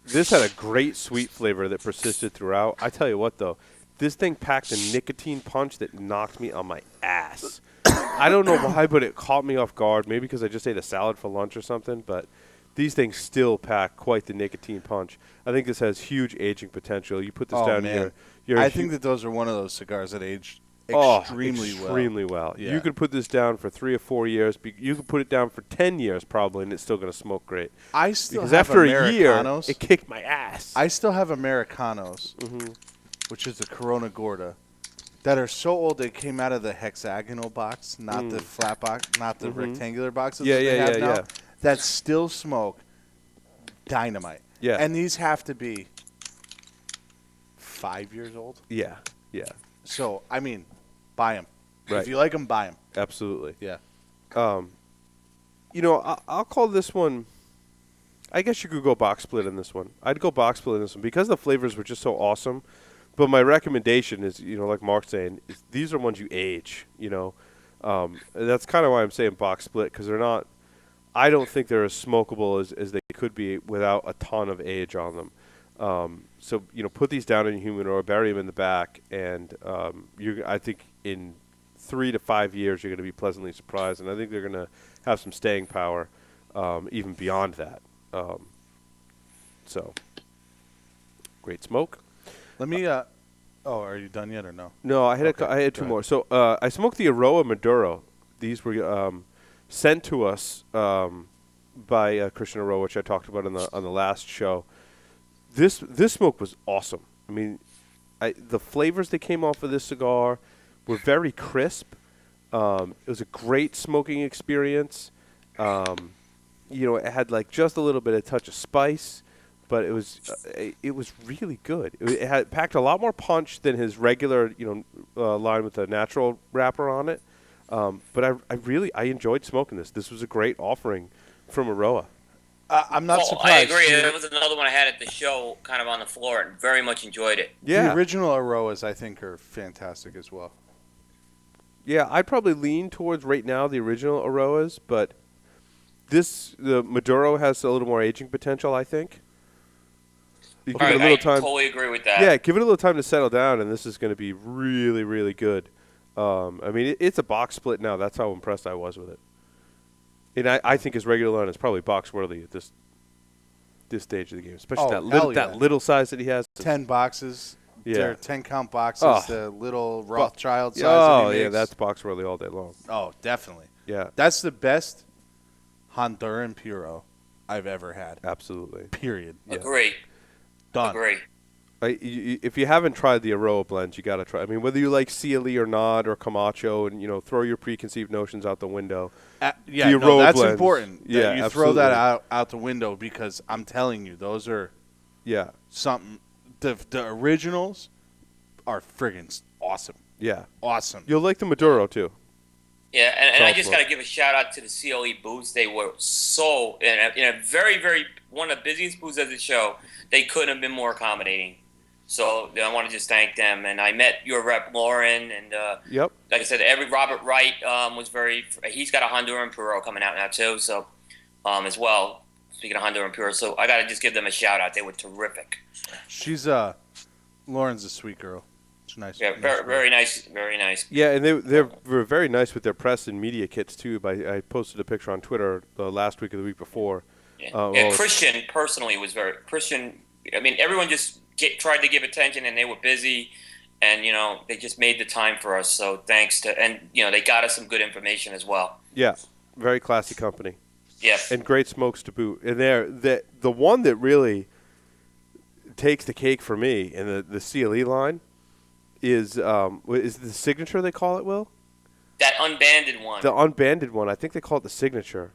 This had a great sweet flavor that persisted throughout. I tell you what, though, this thing packed a nicotine punch that knocked me on my ass. I don't know why, but it caught me off guard. Maybe because I just ate a salad for lunch or something, but these things still pack quite the nicotine punch. I think this has huge aging potential. You put this down man. here. I think that those are one of those cigars that age extremely well. Yeah. You could put this down for 3 or 4 years. You could put it down for 10 years probably, and it's still going to smoke great. I still Because have after a Americanos. year, it kicked my ass. I still have Americanos, which is the Corona Gorda, that are so old they came out of the hexagonal box, not the flat box, not the rectangular boxes that they have now, that still smoke dynamite. Yeah. And these have to be 5 years old. Yeah. So, I mean, buy them. Right. If you like them, buy them. Absolutely. Yeah. I'll call this one. I guess you could go box split in this one. I'd go box split in this one because the flavors were just so awesome. But my recommendation is, like Mark's saying, is these are ones you age. That's kind of why I'm saying box split because they're not. I don't think they're as smokable as they could be without a ton of age on them. So put these down in your humidor, bury them in the back, and I think in 3 to 5 years you're going to be pleasantly surprised, and I think they're going to have some staying power, even beyond that. So great smoke. Let me. Are you done yet or no? No, I had two more. So I smoked the Aroa Maduro. These were sent to us by Christian Aroa, which I talked about on the last show. This smoke was awesome. I mean, the flavors that came off of this cigar were very crisp. It was a great smoking experience. It had like just a little bit of touch of spice, but it was really good. It had packed a lot more punch than his regular line with a natural wrapper on it. But I enjoyed smoking this. This was a great offering from Aroa. I'm not surprised. I agree. That was another one I had at the show, kind of on the floor, and very much enjoyed it. Yeah. The original Aroas, I think, are fantastic as well. Yeah, I'd probably lean towards right now the original Aroas, but the Maduro has a little more aging potential, I think. You give it a little time. I totally agree with that. Yeah, give it a little time to settle down, and this is going to be really, really good. It's a box split now. That's how impressed I was with it. And I think his regular line is probably box worthy at this stage of the game, especially that little size that he has. 10 boxes. Yeah. They're 10-count boxes. The little Rothschild size. Oh, yeah, that's box worthy all day long. Oh, definitely. Yeah. That's the best Honduran Puro I've ever had. Absolutely. Period. Yeah. Agree. Done. Agree. If you haven't tried the Aroa blends, you got to try. I mean, whether you like CLE or not, or Camacho, and throw your preconceived notions out the window. That's blends, important. Yeah, you absolutely. throw that out the window because I'm telling you, those are something. The originals are friggin' awesome. Yeah, awesome. You'll like the Maduro too. Yeah, and I just got to give a shout out to the CLE booths. They were so in a very, very one of the busiest booths of the show. They couldn't have been more accommodating. So I want to just thank them. And I met your rep Lauren, and like I said, Robert Wright was very. He's got a Honduran Puro coming out now too. So as well, speaking of Honduran Puro, so I got to just give them a shout out. They were terrific. She's Lauren's a sweet girl. She's nice. Yeah, very nice, very nice. Yeah, and they were very nice with their press and media kits too. I posted a picture on Twitter last week or the week before. Yeah, Christian personally was Christian. I mean, everyone just tried to give attention, and they were busy, and they just made the time for us. So thanks to, and they got us some good information as well. Yeah, very classy company. Yeah, and great smokes to boot. And the one that really takes the cake for me in the CLE line is the signature they call it, Will? That unbanded one. The unbanded one. I think they call it the signature.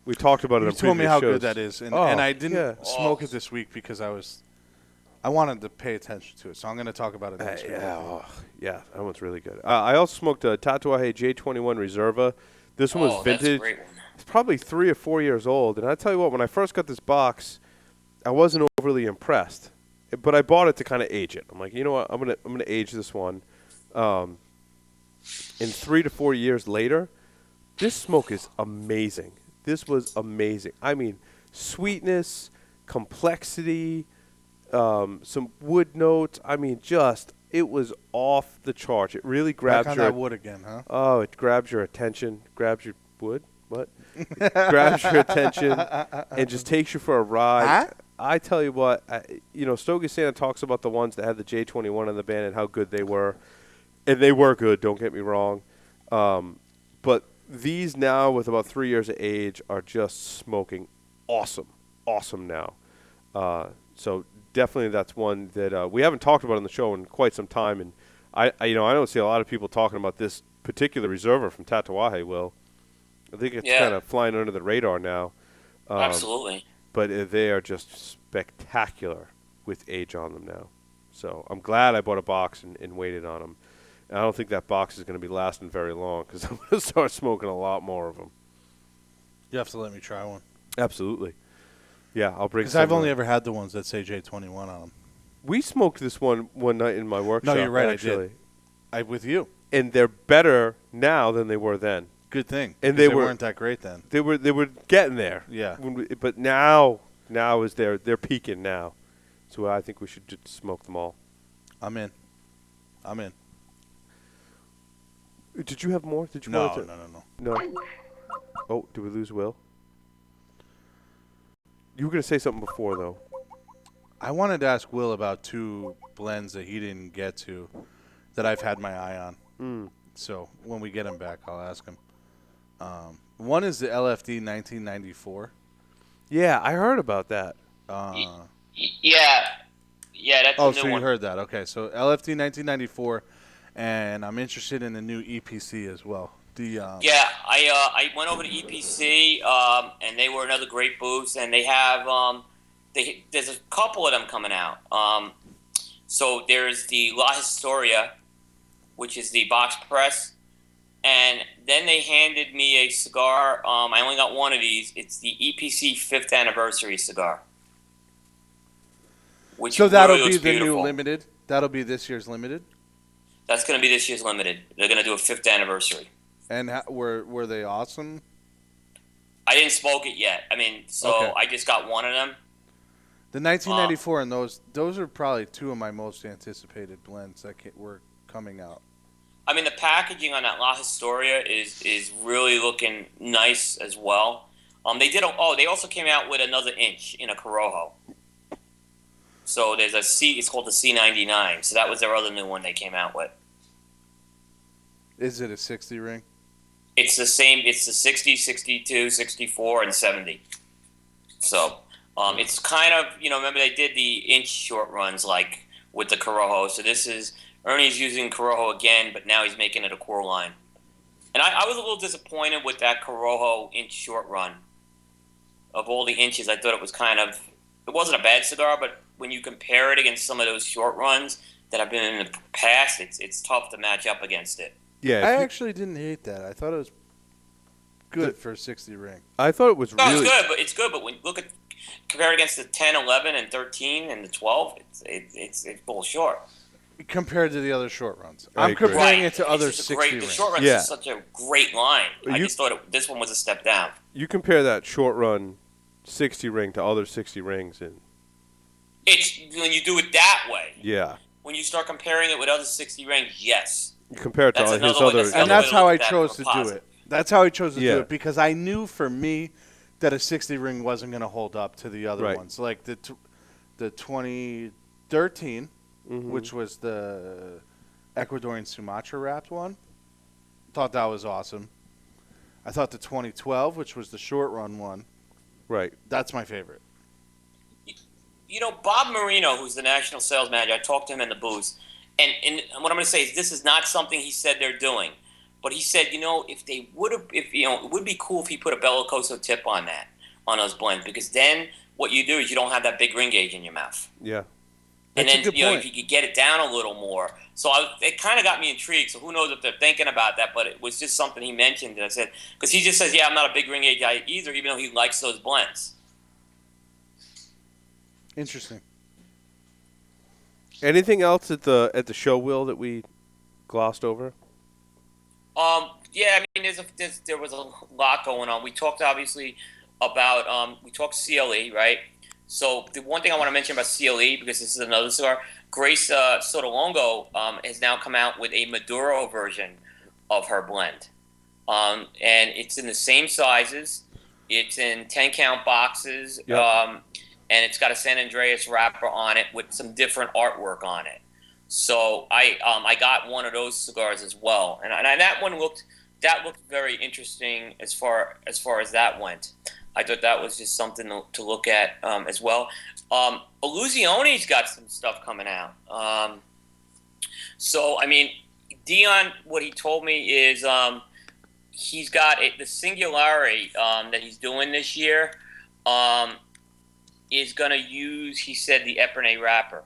We talked about it. You told me how good that is, and I didn't smoke it this week because I wanted to pay attention to it. So I'm going to talk about it next week. Yeah, that one's really good. I also smoked a Tatuaje J21 Reserva. This one was vintage. That's a great one. It's probably 3 or 4 years old, and I tell you what, when I first got this box, I wasn't overly impressed, but I bought it to kind of age it. I'm like, you know what, I'm gonna age this one. And 3 to 4 years later, this smoke is amazing. This was amazing. I mean, sweetness, complexity, some wood notes. I mean, just it was off the charts. It really Back grabs on your that wood again, huh? oh, it grabs your attention, grabs your wood, what? Grabs your attention and just takes you for a ride. Huh? I tell you what, Stogie Santa talks about the ones that had the J21 in the band and how good they were, and they were good. Don't get me wrong, but these now with about 3 years of age are just smoking awesome now. So definitely that's one that we haven't talked about on the show in quite some time, and I don't see a lot of people talking about this particular reserver from Tatuaje. Will I think it's kind of flying under the radar now. Absolutely. But they are just spectacular with age on them now. So I'm glad I bought a box and waited on them. And I don't think that box is going to be lasting very long because I'm going to start smoking a lot more of them. You have to let me try one. Absolutely. Yeah, I'll bring. Because I've only ever had the ones that say J21 on them. We smoked this one night in my workshop. No, you're right. Actually. I did. With you. And they're better now than they were then. Good thing. And they weren't that great then. They were getting there. Yeah. But now is they're peaking now. So I think we should just smoke them all. I'm in. Did you have more? Did you No. No. Oh, did we lose Will? You were going to say something before, though. I wanted to ask Will about two blends that he didn't get to that I've had my eye on. So when we get him back, I'll ask him. One is the LFD 1994. Yeah, I heard about that. Yeah, that's a new so one. you heard that. Okay, so LFD 1994, and I'm interested in the new EPC as well. I went over to EPC, and they were another great booth, and they have there's a couple of them coming out. So there's the La Historia, which is the box press, and then they handed me a cigar. I only got one of these. It's the EPC 5th anniversary cigar. Which So that'll really be looks the beautiful. new limited. That'll be this year's limited. That's going to be this year's limited. They're going to do a 5th anniversary. And were they awesome? I didn't smoke it yet. I mean, Okay. I just got one of them. The 1994 and those are probably two of my most anticipated blends that were coming out. I mean, the packaging on that La Historia is really looking nice as well. They also came out with another inch in a Corojo. So there's it's called the C99. So that was their other new one they came out with. Is it a 60 ring? It's the same. It's the 60, 62, 64, and 70. So it's kind of, remember they did the inch short runs like with the Corojo. So this is, Ernie's using Corojo again, but now he's making it a core line. And I was a little disappointed with that Corojo inch short run. Of all the inches, I thought it wasn't a bad cigar, but when you compare it against some of those short runs that have been in the past, it's tough to match up against it. Yeah, I actually didn't hate that. I thought it was good for a 60 ring. I thought it was No, really it's good, but when you compare it against the 10, 11, and 13, and the 12, it's a little short. Compared to the other short runs. I I'm agree. comparing it to It's other just 60 the rings. short runs Yeah. is such a great line. I You- just thought this one was a step down. you compare that short run 60 ring to other 60 rings, and It's when you do it that way. yeah, When you start comparing it with other 60 rings, yes. you compare it to That's all his another way- other. that's And another that's way to how look I at that chose for to a do positive. it. That's how I chose to Yeah. do it because I knew for me that a 60 ring wasn't going to hold up to the other Right. ones. Like the 2013, Mhm. which was the Ecuadorian Sumatra wrapped one. Thought that was awesome. I thought the 2012, which was the short run one, Right. that's my favorite. Bob Marino, who's the national sales manager, I talked to him in the booth, and what I'm going to say is this is not something he said they're doing, but he said, if they would have, it would be cool if he put a Bellicoso tip on those blends, because then what you do is you don't have that big ring gauge in your mouth. Yeah. And That's a then, good point. if you could get it down a little more. So it kind of got me intrigued. So who knows if they're thinking about that, but it was just something he mentioned. And I said, because he just says, yeah, I'm not a big ring gauge guy either, even though he likes those blends. Interesting. Anything else at the show, Will, that we glossed over? Yeah, I mean, there was a lot going on. We talked obviously about we talked CLE, right? So the one thing I want to mention about CLE, because this is another cigar, Grace Sotolongo has now come out with a Maduro version of her blend. And it's in the same sizes. It's in 10 count boxes. Yep. And it's got a San Andreas wrapper on it with some different artwork on it. So I got one of those cigars as well, and that one looked very interesting as far as that went. I thought that was just something to look at as well. Illusione's got some stuff coming out. So I mean, Dion, what he told me is he's got the Singularity that he's doing this year is going to use, he said, the Epernay wrapper.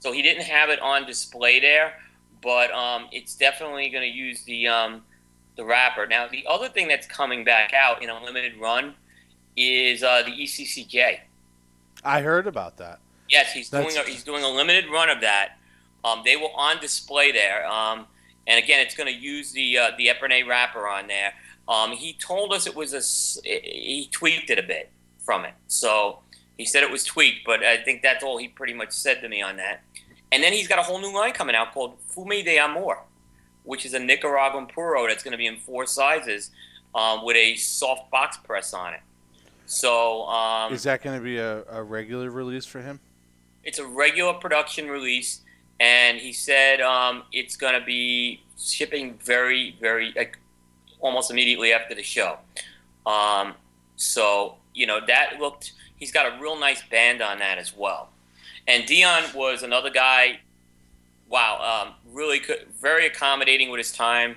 So he didn't have it on display there, but it's definitely going to use the wrapper. Now, the other thing that's coming back out in a limited run is the ECCJ. I heard about that. Yes, he's doing a limited run of that. They were on display there, and again, it's going to use the Epernay wrapper on there. He told us he tweaked it a bit from it, so he said it was tweaked, but I think that's all he pretty much said to me on that. And then he's got a whole new line coming out called Fume de Amor, which is a Nicaraguan puro that's going to be in 4 sizes with a soft box press on it. So is that going to be a regular release for him? It's a regular production release, and he said it's going to be shipping very, very, almost immediately after the show. So, that looked, he's got a real nice band on that as well. And Dion was another guy, really very accommodating with his time.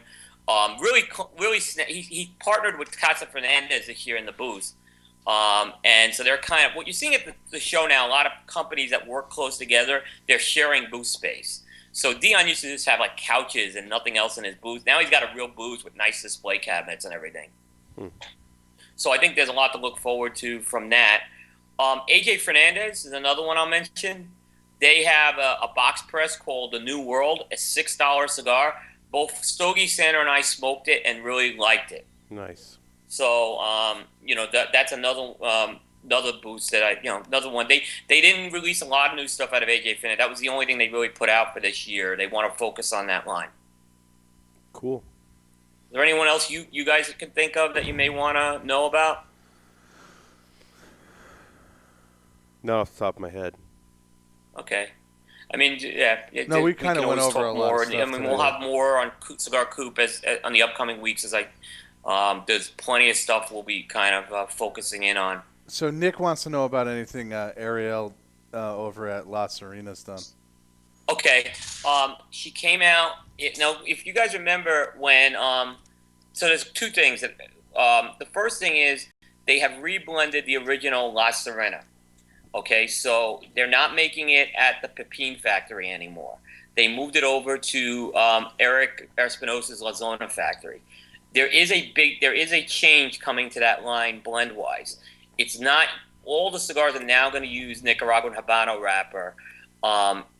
He partnered with Casa Fernandez this year in the booth. And so they're kind of, what you're seeing at the show now, a lot of companies that work close together, they're sharing booth space. So Dion used to just have like couches and nothing else in his booth. Now he's got a real booth with nice display cabinets and everything. So I think there's a lot to look forward to from that. AJ Fernandez is another one I'll mention. They have a box press called The New World, a $6 cigar. Both Stogie, Sandra, and I smoked it and really liked it. Nice. So, that's another boost that another one. They didn't release a lot of new stuff out of AJ Fernandez. That was the only thing they really put out for this year. They want to focus on that line. Cool. Is there anyone else you guys can think of that you may want to know about? Not off the top of my head. Okay. I mean, yeah. No, we kind of went over a lot of stuff. I mean, we'll have more on Cigar Coop on the upcoming weeks as there's plenty of stuff we'll be kind of focusing in on. So Nick wants to know about anything Ariel over at La Serena's done. Okay. She came out. If you guys remember when, so there's 2 things. The first thing is they have reblended the original La Serena. Okay, so they're not making it at the Pepin factory anymore. They moved it over to Eric Espinosa's La Zona factory. There is a change coming to that line blend-wise. It's not, all the cigars are now going to use Nicaraguan Habano wrapper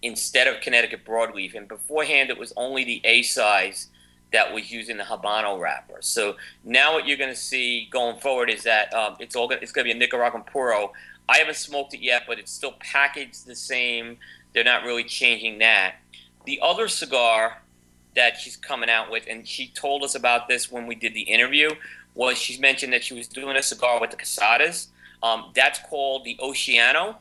instead of Connecticut broadleaf. And beforehand, it was only the A size that was using the Habano wrapper. So now what you're going to see going forward is that it's going to be a Nicaraguan puro. I haven't smoked it yet, but it's still packaged the same. They're not really changing that. The other cigar that she's coming out with, and she told us about this when we did the interview, was she mentioned that she was doing a cigar with the Casadas. That's called the Oceano,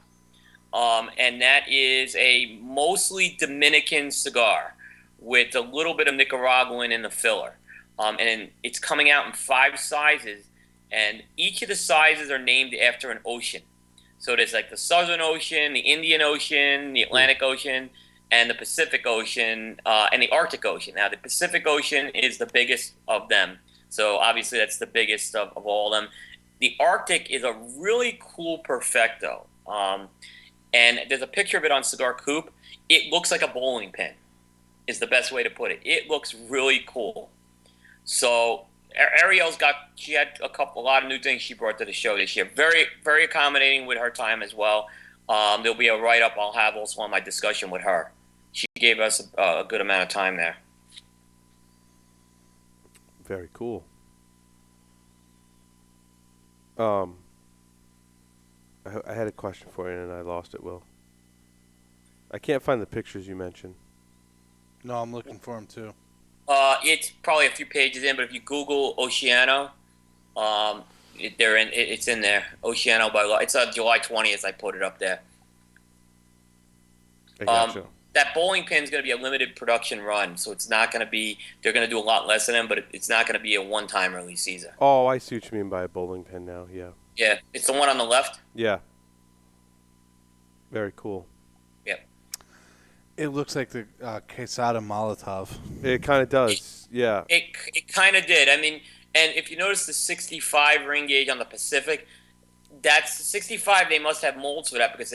and that is a mostly Dominican cigar with a little bit of Nicaraguan in the filler. And it's coming out in 5 sizes, and each of the sizes are named after an ocean. So there's like the Southern Ocean, the Indian Ocean, the Atlantic Ocean, and the Pacific Ocean, and the Arctic Ocean. Now, the Pacific Ocean is the biggest of them. So obviously that's the biggest of all of them. The Arctic is a really cool Perfecto. And there's a picture of it on Cigar Coop. It looks like a bowling pin is the best way to put it. It looks really cool. So Ariel's she had a lot of new things she brought to the show this year. Very, very accommodating with her time as well. There'll be a write-up I'll have also on my discussion with her. She gave us a good amount of time there. Very cool. I had a question for you and I lost it, Will. I can't find the pictures you mentioned. No, I'm looking for them too. It's probably a few pages in, but if you Google Oceano, it's in there. Oceano by law. It's July 20th. I put it up there. I gotcha. That bowling pin is going to be a limited production run, so it's not going to be. They're going to do a lot less of them, but it's not going to be a one-time release either. Oh, I see what you mean by a bowling pin now. Yeah. Yeah, it's the one on the left. Yeah. Very cool. Yep. It looks like the Quesada Molotov. It kind of does. Yeah. It kind of did. I mean, and if you notice the 65 ring gauge on the Pacific, that's 65. They must have molds for that because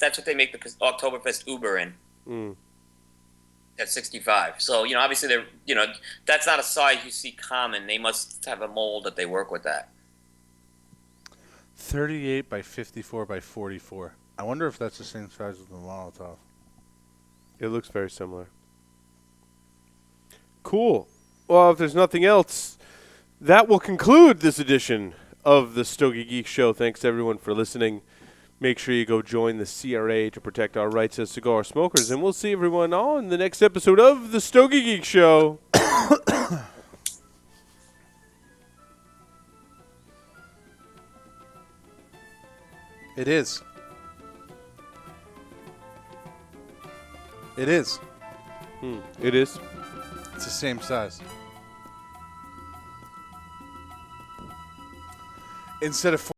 that's what they make the Oktoberfest Uber in. Mm. At 65. So, obviously that's not a size you see common. They must have a mold that they work with that. 38 by 54 by 44. I wonder if that's the same size as the Molotov. It looks very similar. Cool. Well, if there's nothing else, that will conclude this edition of the Stogie Geek Show. Thanks to everyone for listening. Make sure you go join the CRA to protect our rights as cigar smokers. And we'll see everyone on the next episode of the Stogie Geek Show. It is. It is. It is. It's the same size. Instead of